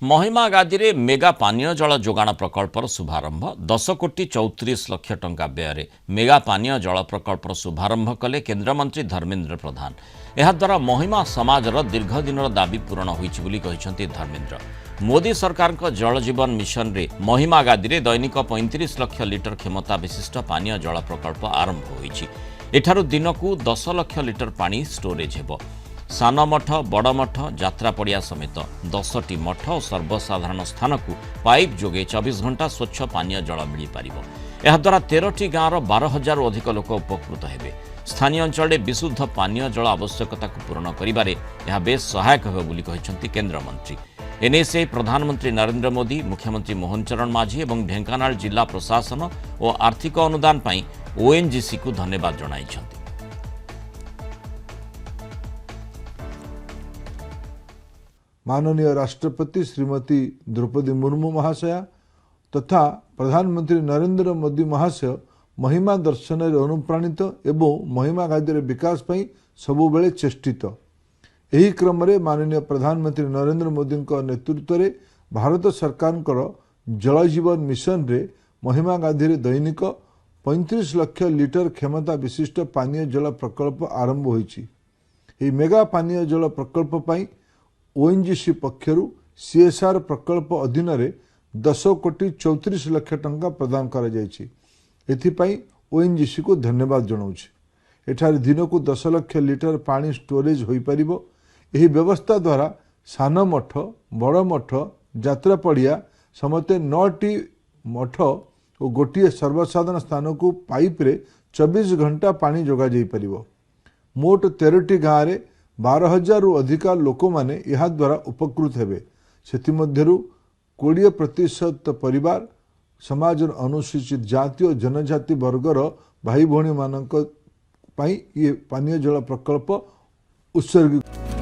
महिमा गादी रे मेगा पानीय जल जोगाण प्रकल्पर शुभारंभ 10 कोटी 34 लाख टंका व्यय मेगा पानीय जल प्रकल्पर शुभारंभ कले केन्द्रमंत्री धर्मेन्द्र प्रधान। एहाद्वारा महिमा समाजर दीर्घ दिन दाबी पूरण होइछि धर्मेन्द्र। मोदी सरकार जल जीवन मिशन रे महिमा गादी रे दैनिक 35 लाख लिटर क्षमता विशिष्ट पानीय जल प्रकल्प आरंभ होइछि। एठारु दिनकू 10 लाख लिटर पानी स्टोरेज हेबो। सान मठ बड़ मठ यात्रा पड़िया समेत 10टी मठ और सर्वसाधारण स्थान को पाइप जोगे 24 घंटा स्वच्छ पानीय जल मिल पार। याद्वारा 13टी गाँवर 12,000 अधिक लोक उपकृत हेबे। स्थानीय अंचल विशुद्ध पानीय जल आवश्यकता को पूरण करिबारे यह बेस सहायक हेबो बोली कहिसंती केन्द्रमंत्री। एनएसए प्रधानमंत्री नरेंद्र मोदी, मुख्यमंत्री मोहन चरण माझी और ढेंकानाल जिला प्रशासन और आर्थिक अनुदान पई ओएनजीसी को धन्यवाद जणाइछंती। माननीय राष्ट्रपति श्रीमती द्रौपदी मुर्मू महाशया तथा प्रधानमंत्री नरेंद्र मोदी महाशय महिमा दर्शन अनुप्राणित एवं महिमा गादी विकास पर सबुबले चेष्टित। एही क्रम रे माननीय प्रधानमंत्री नरेंद्र मोदी नेतृत्व में भारत सरकार जल जीवन मिशन रे महिमा गादी दैनिक 35 लाख लिटर क्षमता विशिष्ट पानीय जल प्रकल्प आरंभ होइछि। एही मेगा पानीय जल प्रकल्प पई ओएनजीसी पक्षरु सीएसआर प्रकल्प अधीन रे 10 कोटी 34 लाख टंका प्रदान करा जायछि। एथिपाई ओएनजीसी को धन्यवाद जणाउछि। एठार दिन को 10 लाख लिटर पानी स्टोरेज होई परिबो। एही व्यवस्था द्वारा सान मठ बड़ मठ यात्रा पड़िया समते 9टी मठ और गोटे सर्वसाधारण स्थान को पाइप रे 24 घंटा पानी जोगा जाई परिबो। मोट 13टी गाँव रे 12,000 अधिका लोक माने यह द्वारा उपकृत हेबे। सेथिमध्यरु 20% परिवार समाज अनुसूचित जाति और जनजाति वर्गर भाई भौणी मानक पाई ये पानीय जल प्रकल्प उत्सर्गित।